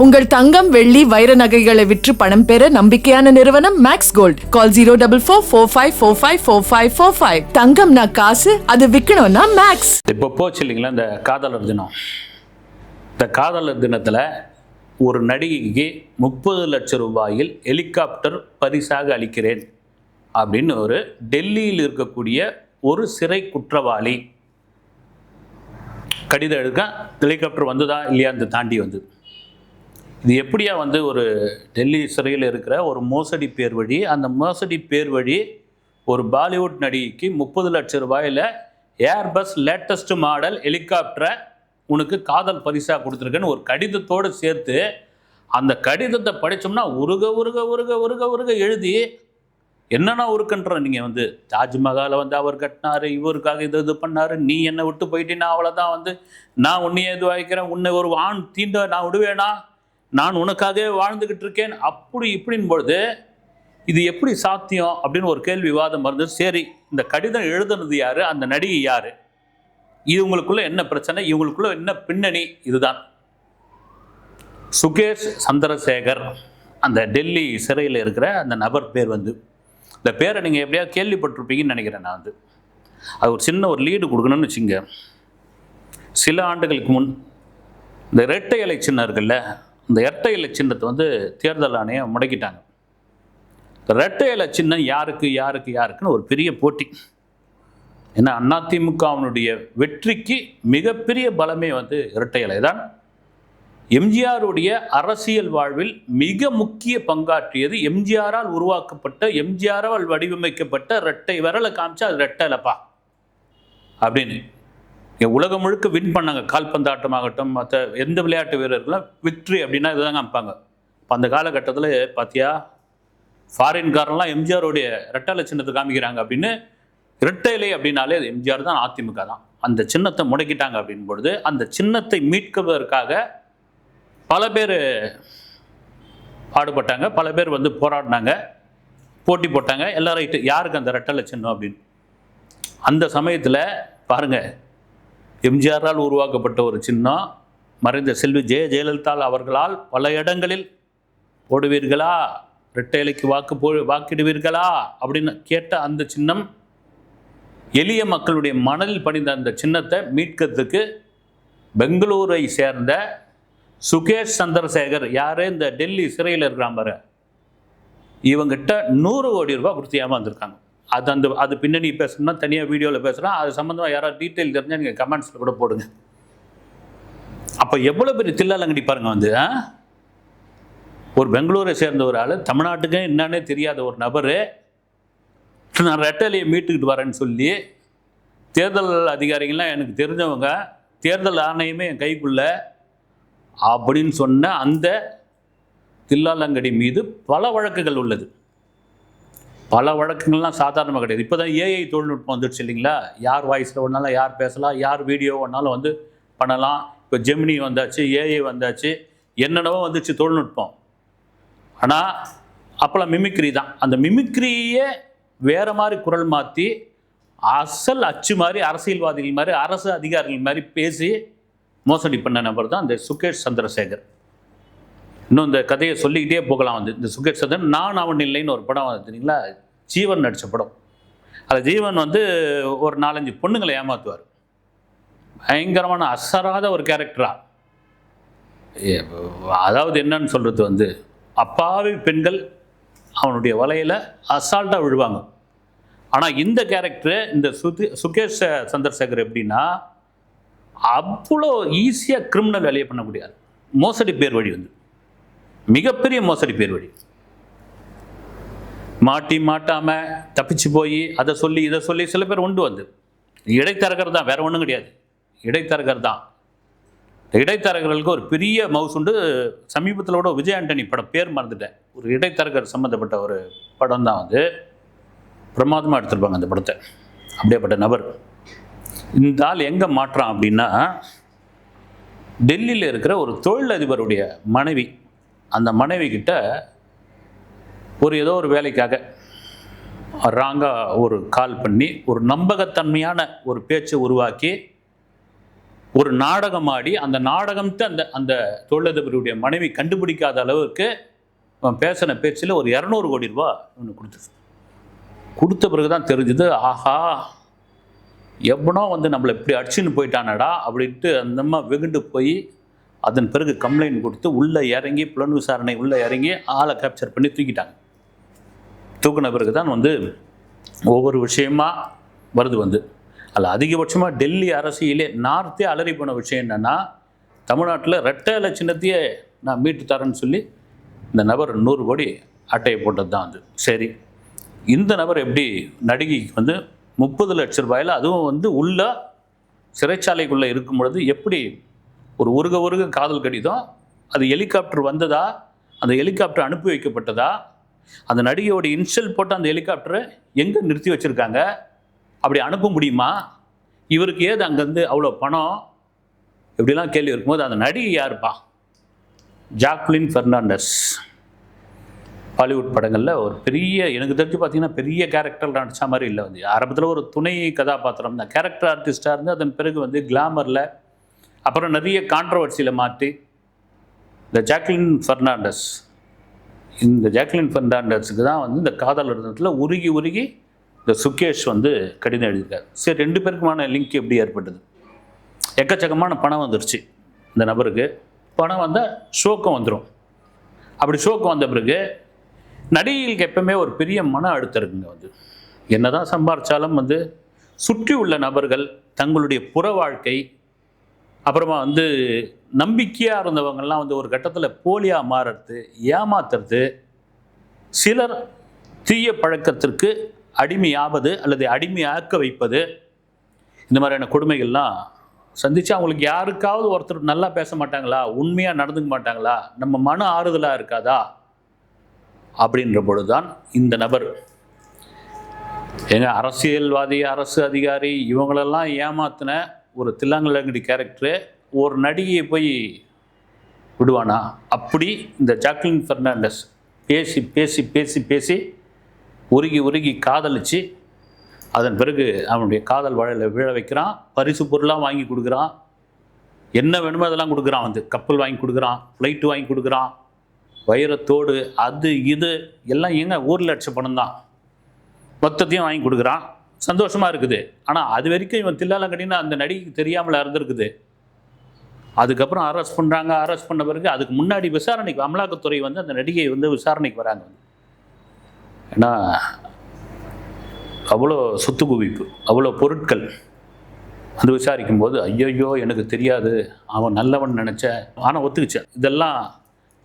உங்கள் தங்கம் வெள்ளி வைர நகைகளை விற்று பணம் பெற நம்பிக்கையான நிறுவனம் மேக்ஸ் கோல்ட். கால் 04454545545. தங்கம்னா காசு, அது விற்கணும்னா மேக்ஸ். இப்போ போச்சு இல்லைங்களா இந்த காதலர் தினம். இந்த காதலர் தினத்தில் ஒரு நடிகைக்கு 30 லட்சம் ரூபாயில் ஹெலிகாப்டர் பரிசாக அளிக்கிறேன் அப்படின்னு ஒரு டெல்லியில் இருக்கக்கூடிய ஒரு சிறை குற்றவாளி கடிதம் எழுத ஹெலிகாப்டர் வந்ததா இல்லையா அந்த தாண்டி வந்து இது எப்படியா வந்து ஒரு டெல்லி சிறையில் இருக்கிற ஒரு மோசடி பேர் வழி, அந்த மோசடி பேர் வழி ஒரு பாலிவுட் நடிகைக்கு 30 லட்சம் ரூபாயில் ஏர்பஸ் லேட்டஸ்ட் மாடல் ஹெலிகாப்டரை உனக்கு காதல் பரிசாக கொடுத்துருக்கேன்னு ஒரு கடிதத்தோடு சேர்த்து அந்த கடிதத்தை படித்தோம்னா உருக உருக உருக உருக உருக எழுதி என்னென்ன உருக்குன்ற நீங்கள் வந்து தாஜ்மஹாலை வந்து அவர் கட்டினார், இவருக்காக இது பண்ணார், நீ என்னை விட்டு போயிட்டீன்னா அவ்வளோதான் வந்து நான் உன்னையே இது வாய்க்கிறேன், உன்னை ஒரு ஆண் தீண்ட நான் விடுவேனா, நான் உனக்காகவே வாழ்ந்துக்கிட்டு இருக்கேன் அப்படி இப்படின் பொழுது இது எப்படி சாத்தியம் அப்படின்னு ஒரு கேள்வி விவாதம் இருந்து சரி இந்த கடிதம் எழுதுனது யார், அந்த நடிகை யார், இது உங்களுக்குள்ள என்ன பிரச்சனை, இவங்களுக்குள்ள என்ன பின்னணி, இதுதான். சுகேஷ் சந்திரசேகர் அந்த டெல்லி சிறையில் இருக்கிற அந்த நபர் பேர் வந்து இந்த பேரை நீங்கள் எப்படியாவது கேள்விப்பட்டிருப்பீங்கன்னு நினைக்கிறேன். நான் வந்து அது ஒரு சின்ன ஒரு லீடு கொடுக்கணும்னு வச்சுங்க. சில ஆண்டுகளுக்கு முன் இந்த இரட்டை இலை சின்னம் இருக்குல்ல, இந்த இரட்டை இலை சின்னத்தை வந்து தேர்தல் ஆணையம் முடக்கிட்டாங்க. இந்த இரட்டை இலை சின்னம் யாருக்கு யாருக்கு யாருக்குன்னு ஒரு பெரிய போட்டி. ஏன்னா அதிமுகவினுடைய வெற்றிக்கு மிகப்பெரிய பலமே வந்து இரட்டை இலை தான். எம்ஜிஆருடைய அரசியல் வாழ்வில் மிக முக்கிய பங்காற்றியது எம்ஜிஆரால் உருவாக்கப்பட்ட, எம்ஜிஆரால் வடிவமைக்கப்பட்ட இரட்டை விரலை காமிச்சா அது இரட்டை இலைப்பா அப்படின்னு உலகம் முழுக்க வின் பண்ணாங்க. கால்பந்தாட்டமாகட்டும் மற்ற எந்த விளையாட்டு வீரர்களும் விக்ட்ரி அப்படின்னா இதுதான் காமிப்பாங்க. இப்போ அந்த காலகட்டத்தில் பார்த்தியா ஃபாரின்காரெல்லாம் எம்ஜிஆருடைய இரட்டை சின்னத்தை காமிக்கிறாங்க அப்படின்னு. இரட்டை இலை அப்படின்னாலே அது எம்ஜிஆர் தான், அதிமுக தான். அந்த சின்னத்தை முடக்கிட்டாங்க அப்படின் பொழுது அந்த சின்னத்தை மீட்குவதற்காக பல பேர் பாடுபட்டாங்க, பல பேர் வந்து போராடினாங்க, போட்டி போட்டாங்க. எல்லாம் ரைட்டு, யாருக்கு அந்த இரட்டை சின்னம் அப்படின்னு. அந்த சமயத்தில் பாருங்கள், எம்ஜிஆரால் உருவாக்கப்பட்ட ஒரு சின்னம் மறைந்த செல்வி ஜெயலலிதா அவர்களால் பல இடங்களில் போடுவீர்களா, இரட்டை இலைக்கு வாக்கிடுவீர்களா அப்படின்னு கேட்ட அந்த சின்னம் எளிய மக்களுடைய மனதில் படிந்த அந்த சின்னத்தை மீட்கிறதுக்கு பெங்களூரை சேர்ந்த சுகேஷ் சந்திரசேகர் யார், இந்த டெல்லி சிறையில் இருக்கிறான் பாரு, இவங்கிட்ட 100 கோடி ரூபாய் கொடுத்து ஏமாந்துருக்காங்க. அது பின்னணி பேசணும்னா தனியாக வீடியோவில் பேசுகிறேன். அது சம்மந்தமாக யாராவது டீட்டெயில் தெரிஞ்சால் நீங்கள் கமெண்ட்ஸில் கூட போடுங்க. அப்போ எவ்வளோ பெரிய தில்லாலங்கடி பாருங்கள் வந்து. ஒரு பெங்களூரை சேர்ந்த ஒரு ஆள், தமிழ்நாட்டுக்கே என்னன்னே தெரியாத ஒரு நபர், நான் ரெட்டலையை மீட்டுக்கிட்டு வரேன்னு சொல்லி தேர்தல் அதிகாரிகள்லாம் எனக்கு தெரிஞ்சவங்க, தேர்தல் ஆணையமே என் கைக்குள்ள அப்படின்னு சொன்ன அந்த தில்லாலங்கடி மீது பல வழக்குகள் உள்ளது. பல வழக்குகள்லாம் சாதாரணமாக கிடையாது. இப்போ தான் ஏஐ தொழில்நுட்பம் வந்துடுச்சு இல்லைங்களா, யார் வாய்ஸில் ஒன்றாலும் யார் பேசலாம், யார் வீடியோ ஒன்றாலும் வந்து பண்ணலாம். இப்போ ஜெமினி வந்தாச்சு, ஏஐ வந்தாச்சு, என்னென்னவோ வந்துச்சு தொழில்நுட்பம். ஆனால் அப்போலாம் மிமிக்ரி தான். அந்த மிமிக்ரியே வேறு மாதிரி குரல் மாற்றி அசல் அச்சு மாதிரி அரசியல்வாதிகள் மாதிரி அரசு அதிகாரிகள் மாதிரி பேசி மோசடி பண்ண நபர் தான் இந்த சுகேஷ் சந்திரசேகர். இன்னும் இந்த கதையை சொல்லிக்கிட்டே போகலாம். வந்து இந்த சுகேஷ் சந்திரன் நான் அவன் இல்லைன்னு ஒரு படம் வந்து தெரியுங்களா, ஜீவன் நடித்த படம். அதில் ஜீவன் வந்து ஒரு 4-5 பொண்ணுங்களை ஏமாற்றுவார். பயங்கரமான அசராத ஒரு கேரக்டரா. அதாவது என்னன்னு சொல்கிறது வந்து, அப்பாவி பெண்கள் அவனுடைய வலையில் அசால்ட்டாக விழுவாங்க. ஆனால் இந்த கேரக்டரு இந்த சுகேஷ் சந்திரசேகர் எப்படின்னா அவ்வளோ ஈஸியாக கிரிமினல் வேலையை பண்ண முடியாது. மோசடி பேர் வழி வந்து மிகப்பெரிய மோசடி பேர் வழி. மாட்டாமல் தப்பிச்சு போய் அதை சொல்லி இதை சொல்லி சில பேர் உண்டு வந்து இடைத்தரகர் தான், வேற ஒன்றும் கிடையாது, இடைத்தரகர் தான். இடைத்தரகர்களுக்கு ஒரு பெரிய மவுஸ் உண்டு. சமீபத்தில் கூட விஜய் ஆண்டனி படம், பேர் மறந்துட்டேன், ஒரு இடைத்தரகர் சம்மந்தப்பட்ட ஒரு படம் தான் வந்து பிரமாதமாக எடுத்திருப்பாங்க அந்த படத்தை. அப்படியேப்பட்ட நபர் இந்த ஆள் எங்கே மாற்றான் அப்படின்னா, டெல்லியில் இருக்கிற ஒரு தொழிலதிபருடைய மனைவி, அந்த மனைவி கிட்ட ஏதோ ஒரு வேலைக்காக ராங்காக ஒரு கால் பண்ணி ஒரு நம்பகத்தன்மையான ஒரு பேச்சை உருவாக்கி ஒரு நாடகம் ஆடி அந்த நாடகத்தை அந்த அந்த தொழிலதிபருடைய மனைவி கண்டுபிடிக்காத அளவுக்கு அவன் பேசின பேச்சில் ஒரு 200 கோடி ரூபா ஒன்று கொடுத்துச்சு. கொடுத்த பிறகு தான் தெரிஞ்சுது, ஆஹா எவனோ வந்து நம்மளை இப்படி அடிச்சுன்னு போயிட்டானடா அப்படின்ட்டு அந்தம்மா வெகுண்டு போய் அதன் பிறகு கம்ப்ளைண்ட் கொடுத்து உள்ளே இறங்கி புலன் விசாரணை உள்ளே இறங்கி ஆளை கேப்சர் பண்ணி தூக்கிட்டாங்க. தூக்கின பிறகு தான் வந்து ஒவ்வொரு விஷயமா வருது. வந்து அதில் அதிகபட்சமாக டெல்லி அரசியலே நார்த்தே அலறி போன விஷயம் என்னென்னா, தமிழ்நாட்டில் ரெட்டை இலை சின்னத்தையே நான் மீட்டு தரேன்னு சொல்லி இந்த நபர் 100 கோடி அட்டையை போட்டது தான். அது சரி, இந்த நபர் எப்படி நடிகைக்கு வந்து 30 லட்சம் ரூபாயில், அதுவும் வந்து உள்ள சிறைச்சாலைக்குள்ளே இருக்கும் பொழுது எப்படி ஒரு உருக காதல் கடிதம், அது ஹெலிகாப்டர் வந்ததா, அந்த ஹெலிகாப்டர் அனுப்பி வைக்கப்பட்டதா, அந்த நடிகையோட இன்ஷியல் போட்டு அந்த ஹெலிகாப்டரை எங்கே நிறுத்தி வச்சுருக்காங்க, அப்படி அனுப்ப முடியுமா, இவருக்கு ஏது அங்கேருந்து அவ்வளோ பணம், இப்படிலாம் கேள்வி இருக்கும்போது அந்த நடிகை யாருப்பா? ஜாக்லின் பெர்னாண்டஸ். ஹாலிவுட் படங்களில் ஒரு பெரிய, எனக்கு தெரிஞ்சு பார்த்தீங்கன்னா பெரிய கேரக்டர் நடித்த மாதிரி இல்லை. வந்து ஆரம்பத்தில் ஒரு துணை கதாபாத்திரம் தான், கேரக்டர் ஆர்டிஸ்டாக இருந்து அதன் பிறகு வந்து கிளாமரில், அப்புறம் நிறைய கான்ட்ரவர்சியில் மாற்றி இந்த ஜாக்லின் பெர்னாண்டஸ், இந்த ஜாக்லின் பெர்னாண்டஸுக்கு தான் வந்து இந்த காதல் இடத்துல உருகி இந்த சுகேஷ் வந்து கடிதம் எழுதியிருக்காரு. சரி, 2 பேருக்குமான லிங்க் எப்படி ஏற்பட்டது? எக்கச்சக்கமான பணம் வந்துருச்சு இந்த நபருக்கு. பணம் வந்தால் ஷோக்கம் வந்துடும். அப்படி ஷோக்கம் வந்த பிறகு நடிகைகளுக்கு எப்பவுமே ஒரு பெரிய மன அழுத்தம் இருக்குங்க. வந்து என்னதான் சம்பாரிச்சாலும் வந்து சுற்றி உள்ள நபர்கள் தங்களுடைய புற வாழ்க்கை, அப்புறமா வந்து நம்பிக்கையாக இருந்தவங்கள்லாம் வந்து ஒரு கட்டத்தில் போலியாக மாறுறது, ஏமாத்துறது, சிலர் தீய பழக்கத்திற்கு அடிமையாவது அல்லது அடிமையாக்க வைப்பது, இந்த மாதிரியான கொடுமைகள்லாம் சந்தித்து அவங்களுக்கு யாருக்காவது ஒருத்தர் நல்லா பேச மாட்டாங்களா, உண்மையாக நடந்துக்க மாட்டாங்களா, நம்ம மன ஆறுதலாக இருக்காதா அப்படின்ற பொழுதுதான் இந்த நபர் அரசியல்வாதி, அரசு அதிகாரி இவங்களெல்லாம் ஏமாத்தின ஒரு தில்லாங்கலங்கடி கேரக்டரு ஒரு நடிகையை போய் விடுவானா? அப்படி இந்த ஜாக்லின் பெர்னாண்டஸ் பேசி பேசி பேசி பேசி உருகி காதலிச்சு அதன் பிறகு அவனுடைய காதல் வாழையில் விழ வைக்கிறான். பரிசு பொருளாக வாங்கி கொடுக்குறான், என்ன வேணுமோ அதெல்லாம் கொடுக்குறான். வந்து கப்பல் வாங்கி கொடுக்குறான், ஃப்ளைட்டு வாங்கி கொடுக்குறான், வைரத்தோடு அது இது எல்லாம் எங்க 1 லட்சம் பணம் தான், மொத்தத்தையும் வாங்கி கொடுக்குறான். சந்தோஷமாக இருக்குது. ஆனால் அது வரைக்கும் இவன் தில்லாலங்கடின்னு அந்த நடிகைக்கு தெரியாமல் இருந்திருக்குது. அதுக்கப்புறம் அரெஸ்ட் பண்ணுறாங்க. அரெஸ்ட் பண்ண பிறகு அதுக்கு முன்னாடி விசாரணைக்கு அமலாக்கத்துறை வந்து அந்த நடிகை வந்து விசாரணைக்கு வராங்க. ஏன்னா அவ்வளோ சொத்து குவிப்பு, அவ்வளோ பொருட்கள். வந்து விசாரிக்கும் போது ஐயோ எனக்கு தெரியாது, அவன் நல்லவன் நினச்சேன், ஆனால் ஒத்துக்குச்சேன், இதெல்லாம்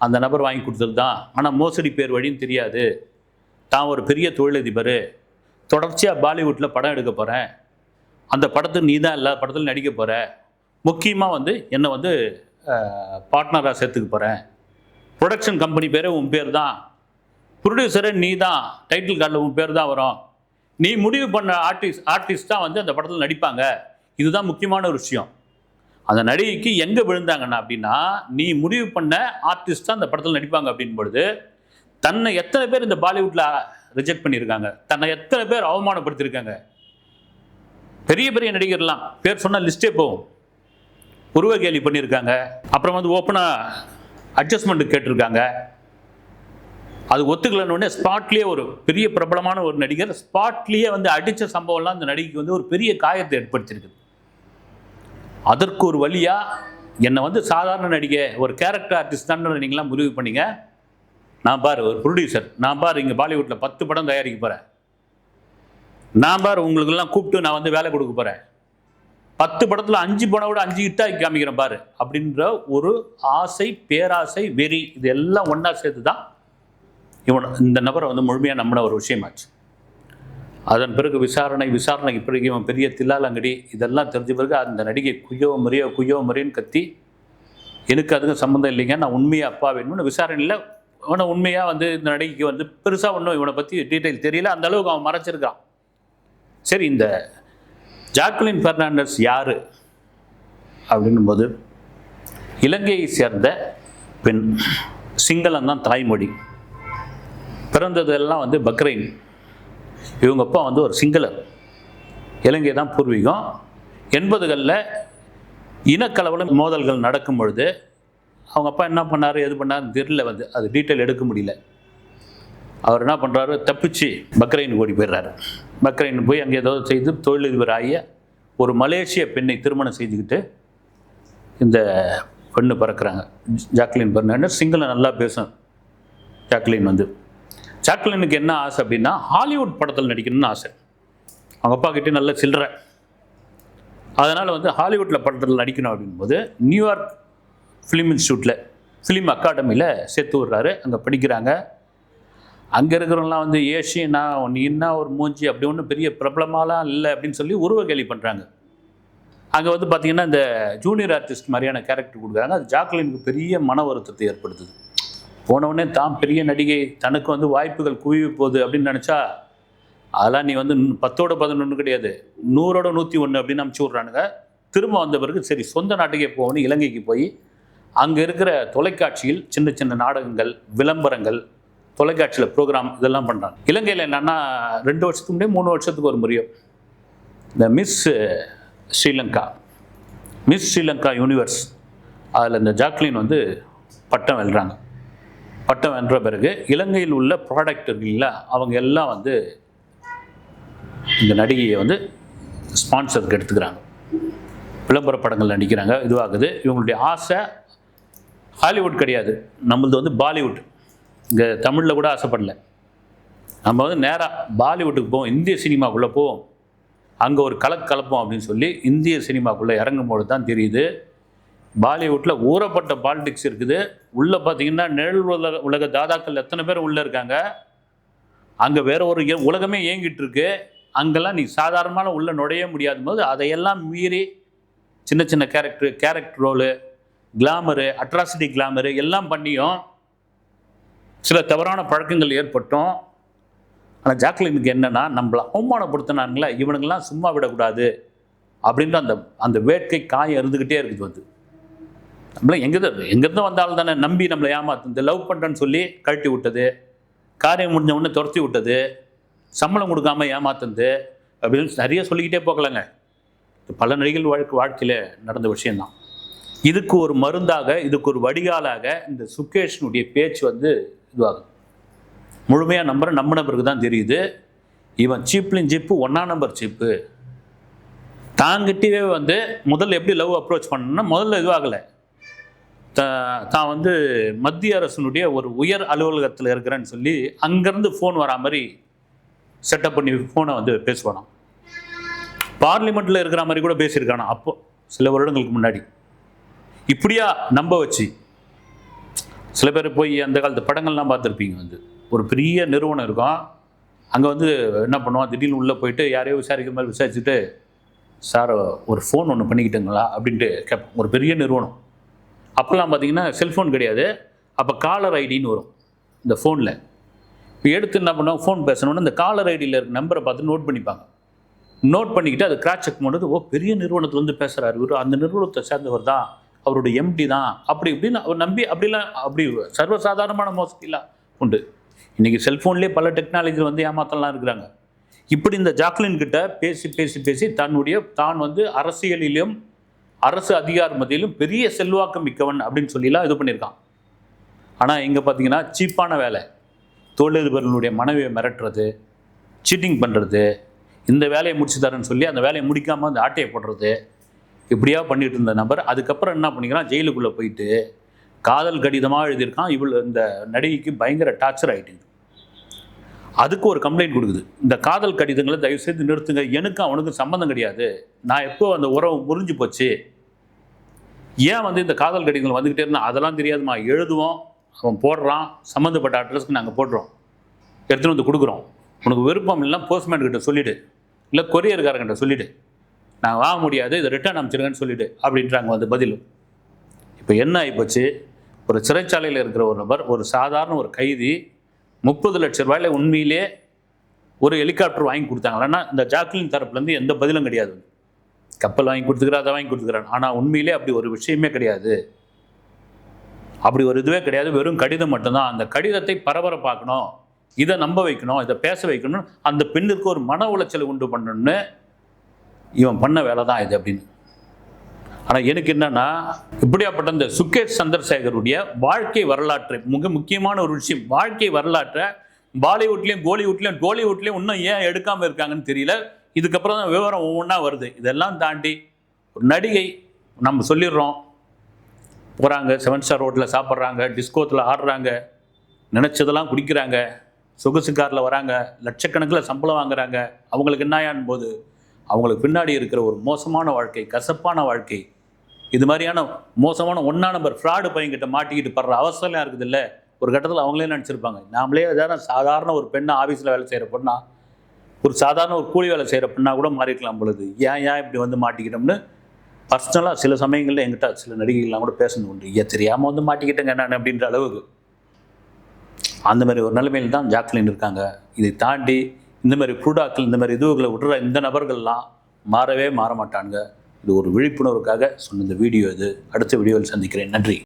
அந்த நபர் வாங்கி கொடுத்தது தான், ஆனால் மோசடி பேர் வழின்னு தெரியாது, தான் ஒரு பெரிய தொழிலதிபர், தொடர்ச்சியாக பாலிவுட்டில் படம் எடுக்க போகிறேன், அந்த படத்துக்கு நீ தான் எல்லா படத்துலையும் நடிக்க போகிற, முக்கியமாக வந்து என்னை வந்து பார்ட்னராக சேர்த்துக்க போகிறேன், ப்ரொடக்ஷன் கம்பெனி பேரே உன் பேர் தான், ப்ரொடியூசரே நீ தான், டைட்டில் கார்டில் உன் பேர் தான் வரும், நீ முடிவு பண்ண ஆர்டிஸ்ட் தான் வந்து அந்த படத்தில் நடிப்பாங்க, இதுதான் முக்கியமான ஒரு விஷயம். அந்த நடிகைக்கு எங்கே விழுந்தாங்கன்னா அப்படின்னா, நீ முடிவு பண்ண ஆர்டிஸ்ட் தான் அந்த படத்தில் நடிப்பாங்க அப்படின் பொழுது தன்னை எத்தனை பேர் இந்த பாலிவுட்டில் ரிஜெக்ட் பண்ணியிருக்காங்க, தன்னை எத்தனை பேர் அவமானப்படுத்தியிருக்காங்க. பெரிய பெரிய நடிகர்லாம் பேர் சொன்னால் லிஸ்டே போகும். உருவ கேலி பண்ணியிருக்காங்க, அப்புறம் வந்து ஓப்பனாக அட்ஜஸ்ட்மெண்ட்டு கேட்டிருக்காங்க. அது ஒத்துக்கலன்னு ஸ்பாட்லேயே ஒரு பெரிய பிரபலமான ஒரு நடிகர் ஸ்பாட்லேயே வந்து அடித்த சம்பவம்லாம் அந்த நடிகைக்கு வந்து ஒரு பெரிய காயத்தை ஏற்படுத்தியிருக்குது. அதற்கு ஒரு வழியாக என்னை வந்து சாதாரண நடிகை, ஒரு கேரக்டர் ஆர்டிஸ்ட் தான் நீங்களாம் முடிவு பண்ணீங்க, நான் பாரு ஒரு ப்ரொடியூசர், நான் பாரு இங்கே பாலிவுட்டில் 10 படம் தயாரிக்க போகிறேன், நான் பாரு உங்களுக்கெல்லாம் கூப்பிட்டு நான் வந்து வேலை கொடுக்க போகிறேன், 10 படத்தில் 5 படம் விட 5 ஹிட்டாகி காமிக்கிறேன் பாரு அப்படின்ற ஒரு ஆசை, பேராசை, வெறி, இது எல்லாம் ஒன்றா சேர்த்து தான் இந்த நபரை வந்து முழுமையாக நம்பின ஒரு விஷயமாச்சு. அதன் பிறகு விசாரணைக்கு பிறகு இவன் பெரிய தில்லாலங்கடி இதெல்லாம் தெரிஞ்ச பிறகு அந்த நடிகை குய்யோ மறியன்னு கத்தி, எனக்கு அதுக்கு சம்மந்தம் இல்லைங்க, நான் உண்மையாக அப்பா வேணும்னு விசாரணையில் அவனை உண்மையாக வந்து இந்த நடிகைக்கு வந்து பெருசாக ஒன்றும் இவனை பற்றி டீட்டெயில் தெரியல, அந்த அளவுக்கு அவன் மறைச்சிருக்கான். சரி, இந்த ஜாக்லின் பெர்னாண்டஸ் யார் அப்படின்னும் போது இலங்கையை சேர்ந்த பெண், சிங்களம் தான் தாய்மொழி, பிறந்ததெல்லாம் வந்து பக்ரைன். இவங்க அப்பா வந்து ஒரு சிங்களர், இலங்கை தான் பூர்வீகம். 80களில் இனக்கலவல மோதல்கள் நடக்கும் பொழுது அவங்க அப்பா என்ன பண்ணார் எது பண்ணாருன்னு தெரியல, அது டீட்டெயில் எடுக்க முடியல. அவர் என்ன பண்ணுறாரு, தப்பிச்சு பக்ரைனுக்கு ஓடி போயிடுறாரு. பக்ரைன் போய் அங்கே ஏதோ செய்து தொழிலதிபர் ஆகிய ஒரு மலேசிய பெண்ணை திருமணம் செய்துக்கிட்டு இந்த பெண்ணு பறக்கிறாங்க. ஜாக்லின் பெர்னாண்டஸ் சிங்களம் நல்லா பேசும். ஜாக்லினுக்கு என்ன ஆசை அப்படின்னா, ஹாலிவுட் படத்தில் நடிக்கணும்னு ஆசை. அவங்க அப்பா கிட்டே நல்ல சில்லறை. அதனால் ஹாலிவுட்டில் படத்தில் நடிக்கணும் அப்படின்போது நியூயார்க் ஃபிலிம் இன்ஸ்டியூட்டில் ஃபிலிம் அகாடமியில் சேர்த்து விட்றாரு. அங்கே படிக்கிறாங்க. அங்கே இருக்கிறவங்களாம் ஏஷியனா நீ என்ன ஒரு மூஞ்சி அப்படி ஒன்றும் பெரிய பிரபலமாலாம் இல்லை அப்படின்னு சொல்லி உருவ கேலி பண்ணுறாங்க. அங்கே பார்த்தீங்கன்னா இந்த ஜூனியர் ஆர்டிஸ்ட் மாதிரியான கேரக்டர் கொடுக்குறாங்க. அது ஜாக்லினுக்கு பெரிய மன வருத்தத்தை ஏற்படுத்துது. போனவுடனே தான் பெரிய நடிகை, தனக்கு வாய்ப்புகள் குவிய போகுது அப்படின்னு நினச்சா, அதெல்லாம் நீ 10ஓட 11 கிடையாது, 100ஓட 101 அப்படின்னு அனுப்பிச்சி விட்றானுங்க. திரும்ப வந்த பிறகு சரி சொந்த நாட்டுக்கே போகணும், இலங்கைக்கு போய் அங்கே இருக்கிற தொலைக்காட்சியில் சின்ன சின்ன நாடகங்கள், விளம்பரங்கள், தொலைக்காட்சியில் ப்ரோக்ராம் இதெல்லாம் பண்ணுறாங்க. இலங்கையில் என்னென்னா 2 வருஷத்துக்கு முன்னாடி 3 வருஷத்துக்கு ஒரு முறையோ இந்த மிஸ் ஸ்ரீலங்கா யூனிவர்ஸ், அதில் இந்த ஜாக்லின் பட்டம் வெல்றாங்க. பட்டம் வென்ற பிறகு இலங்கையில் உள்ள ப்ராடக்ட் இருக்குல்ல, அவங்க எல்லாம் இந்த நடிகையை ஸ்பான்சருக்கு எடுத்துக்கிறாங்க. விளம்பர படங்கள் நடிக்கிறாங்க. இதுவாகுது. இவங்களுடைய ஆசை ஹாலிவுட் கிடையாது, நம்மளது பாலிவுட். இங்கே தமிழில் கூட ஆசைப்படல. நம்ம நேராக பாலிவுட்டுக்கு போவோம், இந்திய சினிமாக்குள்ளே போவோம், அங்கே ஒரு கலப்போம் அப்படின்னு சொல்லி இந்திய சினிமாக்குள்ளே இறங்கும்போது தான் தெரியுது பாலிவுட்டில் ஊறப்பட்ட பாலிடிக்ஸ் இருக்குது. உள்ளே பார்த்தீங்கன்னா நிழல் உலக தாதாக்கள் எத்தனை பேர் உள்ளே இருக்காங்க. அங்கே வேற ஒரு உலகமே இயங்கிட்டு இருக்கு. அங்கெல்லாம் நீ சாதாரணமான உள்ளே நுழைய முடியாத போது அதையெல்லாம் மீறி சின்ன சின்ன character role, glamour, atrocity glamour எல்லாம் பண்ணியும் சில தவறான பழக்கங்கள் ஏற்பட்டோம். ஆனால் ஜாக்லினுக்கு என்னென்னா, நம்மளை அவமானப்படுத்தினாங்களே, இவனுங்கெல்லாம் சும்மா விடக்கூடாது அப்படின்ற அந்த வேட்கை காயம் இருந்துக்கிட்டே இருக்குது. நம்மள எங்கேருந்து வந்தாலும் தானே நம்பி நம்மளை ஏமாத்து, இந்த லவ் பண்ணுறேன்னு சொல்லி கழட்டி விட்டது, காரியம் முடிஞ்ச உடனே துரத்தி விட்டது, சம்பளம் கொடுக்காம ஏமாத்துது அப்படின்னு நிறைய சொல்லிக்கிட்டே போகலாங்க. பல நடிகள் வாழ்க்கையில் நடந்த விஷயந்தான். இதுக்கு ஒரு மருந்தாக, இதுக்கு ஒரு வடிகாலாக இந்த சுகேஷனுடைய பேச்சு இதுவாகுது. முழுமையாக நம்பின பிறகு தான் தெரியுது, இவன் சீப்லின் சீப்பு 1ஆம் நம்பர் சீப்பு. தாங்கிட்டே முதல்ல எப்படி லவ் அப்ரோச் பண்ணணும்னா, முதல்ல இதுவாகலை, தான் மத்திய அரசனுடைய ஒரு உயர் அலுவலகத்தில் இருக்கிறேன்னு சொல்லி அங்கேருந்து ஃபோன் வரா மாதிரி செட்டப் பண்ணி ஃபோனை பேசுவானாம். பார்லிமெண்ட்டில் இருக்கிற மாதிரி கூட பேசியிருக்கானா அப்போ சில வருடங்களுக்கு முன்னாடி. இப்படியா நம்ப வச்சு சில பேர் போய் அந்த காலத்து படங்கள்லாம் பார்த்துருப்பீங்க. ஒரு பெரிய நிறுவனம் இருக்கும், அங்கே என்ன பண்ணுவான், திடீர்னு உள்ளே போயிட்டு யாரையோ விசாரிக்கிற மாதிரி விசாரிச்சுட்டு, சார் ஒரு ஃபோன் ஒன்று பண்ணிக்கிட்டுங்களா அப்படின்ட்டு கேட்போம். ஒரு பெரிய நிறுவனம். அப்போல்லாம் பார்த்தீங்கன்னா செல்ஃபோன் கிடையாது. அப்போ காலர் ஐடின்னு வரும் இந்த ஃபோனில். இப்போ எடுத்து என்ன பண்ணுவாங்க, ஃபோன் பேசணுன்னு இந்த காலர் ஐடியில் இருக்க நம்பரை பார்த்து நோட் பண்ணிப்பாங்க. நோட் பண்ணிக்கிட்டு அதை கிராஸ் செக் பண்ணுறது, ஓ பெரிய நிறுவனத்தில் பேசுகிறாரு இவர், அந்த நிறுவனத்தை சேர்ந்தவர் தான், அவருடைய எம்டி தான், அப்படி இப்படின்னு அவர் நம்பி அப்படி சர்வசாதாரணமான மோசடிலாம் உண்டு. இன்றைக்கி செல்ஃபோன்லேயே பல டெக்னாலஜி ஏமாத்தலாம் இருக்கிறாங்க. இப்படி இந்த ஜாக்லின் கிட்ட பேசி பேசி பேசி தான் அரசியலிலும் அரசு அதிகார மத்தியிலும் பெரிய செல்வாக்கு மிக்கவன் அப்படின்னு சொல்லிலாம் இது பண்ணியிருக்கான். ஆனால் இங்கே பார்த்தீங்கன்னா சீப்பான வேலை, தொழிலதிபர்களுடைய மனைவியை மிரட்டுறது, சீட்டிங் பண்ணுறது, இந்த வேலையை முடிச்சு தரேன்னு சொல்லி அந்த வேலையை முடிக்காமல் அந்த ஆட்டையை போடுறது, இப்படியா பண்ணிட்டு இருந்த நபர் அதுக்கப்புறம் என்ன பண்ணிக்கிறான், ஜெயிலுக்குள்ளே போயிட்டு காதல் கடிதமாக எழுதியிருக்கான். இந்த நடிகைக்கு பயங்கர டார்ச்சர் ஆகிட்டு, அதுக்கு ஒரு கம்ப்ளைண்ட் கொடுக்குது. இந்த காதல் கடிதங்களை தயவுசெய்து நிறுத்துங்க, எனக்கு அவனுக்கு சம்மந்தம் கிடையாது, நான் எப்போ அந்த உறவு முறிஞ்சு போச்சு, ஏன் இந்த காதல் கடிதங்கள் வந்துக்கிட்டே இருந்தால் அதெல்லாம் தெரியாதுமா, எழுதுவோம், அவன் போடுறான், சம்மந்தப்பட்ட அட்ரஸ்க்கு நாங்கள் போடுறோம், எடுத்துகிட்டு கொடுக்குறோம், உனக்கு விருப்பம் இல்லைன்னா போஸ்ட்மேன் கிட்ட சொல்லிவிடு, இல்லை கொரியர்காரங்கிட்ட சொல்லிவிடு, நான் வாங்க முடியாது, இதை ரிட்டர்ன் அனுப்பிச்சிருங்கன்னு சொல்லிவிடு அப்படின்றாங்க பதிலும். இப்போ என்ன ஆகிப்போச்சு, ஒரு சிறைச்சாலையில் இருக்கிற ஒரு நபர், ஒரு சாதாரண ஒரு கைதி 30 லட்சம் ரூபாயில் உண்மையிலே ஒரு ஹெலிகாப்டர் வாங்கி கொடுத்தாங்களா, இந்த ஜாக்லின் தரப்புலேருந்து எந்த பதிலும் கிடையாது. கப்பல் வாங்கி கொடுத்துக்கிறா, அதை வாங்கி கொடுத்துக்கிறான், ஆனால் உண்மையிலே அப்படி ஒரு விஷயமே கிடையாது, அப்படி ஒரு இதுவே கிடையாது, வெறும் கடிதம் மட்டும்தான். அந்த கடிதத்தை பரபரப்பாக்கணும், இதை நம்ப வைக்கணும், இதை பேச வைக்கணும், அந்த பெண்ணிற்கு ஒரு மன உளைச்சலை உண்டு பண்ணணும்னு இவன் பண்ண வேலை தான் இது அப்படின்னு. ஆனால் எனக்கு என்னன்னா, இப்படியாப்பட்ட இந்த சுகேஷ் சந்திரசேகருடைய வாழ்க்கை வரலாற்றை, மிக முக்கியமான ஒரு விஷயம், வாழ்க்கை வரலாற்றை பாலிவுட்லேயும் டோலிவுட்லேயும் இன்னும் ஏன் எடுக்காமல் இருக்காங்கன்னு தெரியல. இதுக்கப்புறம் தான் விவரம் ஒவ்வொன்றா வருது. இதெல்லாம் தாண்டி ஒரு நடிகை, நம்ம சொல்லிடுறோம், போகிறாங்க 7 ஸ்டார் ஹோட்டலில் சாப்பிட்றாங்க, டிஸ்கோத்தில் ஆடுறாங்க, நினச்சதெல்லாம் குடிக்கிறாங்க, சொகுசு காரில் வராங்க, லட்சக்கணக்கில் சம்பளம் வாங்குறாங்க. அவங்களுக்கு என்னாயான் போது அவங்களுக்கு பின்னாடி இருக்கிற ஒரு மோசமான வாழ்க்கை, கசப்பான வாழ்க்கை, இது மாதிரியான மோசமான 1 நம்பர் ஃப்ராடு பையன்கிட்ட மாட்டிக்கிட்டு படுற அவசரம் இருக்குது இல்லை. ஒரு கட்டத்தில் அவங்களே நினச்சிருப்பாங்க, நாமளே ஏதாவது சாதாரண ஒரு பெண்ணை ஆஃபீஸில் வேலை செய்கிற பொண்ணா, ஒரு சாதாரண ஒரு கூலி வேலை செய்கிற பெண்ணாக கூட மாறிக்கலாம் பொழுது, ஏன் இப்படி வந்து மாட்டிக்கிட்டோம்னு பர்சனலாக சில சமயங்களில் என்கிட்ட சில நடிகைகள்லாம் கூட பேசணும் உண்டு. தெரியாமல் வந்து மாட்டிக்கிட்டேங்க நான் அப்படின்ற அளவுக்கு. அந்த மாதிரி ஒரு நிலைமையில் தான் ஜாக்லின் இருக்காங்க. இதை தாண்டி இந்த மாதிரி ப்ரூடாக்கள், இந்த மாதிரி இதுவுகளை விடுற இந்த நபர்கள்லாம் மாறவே மாற மாட்டாங்க. இது ஒரு விழிப்புணர்வுக்காக சொன்ன இந்த வீடியோ இது. அடுத்த வீடியோவில் சந்திக்கிறேன். நன்றி.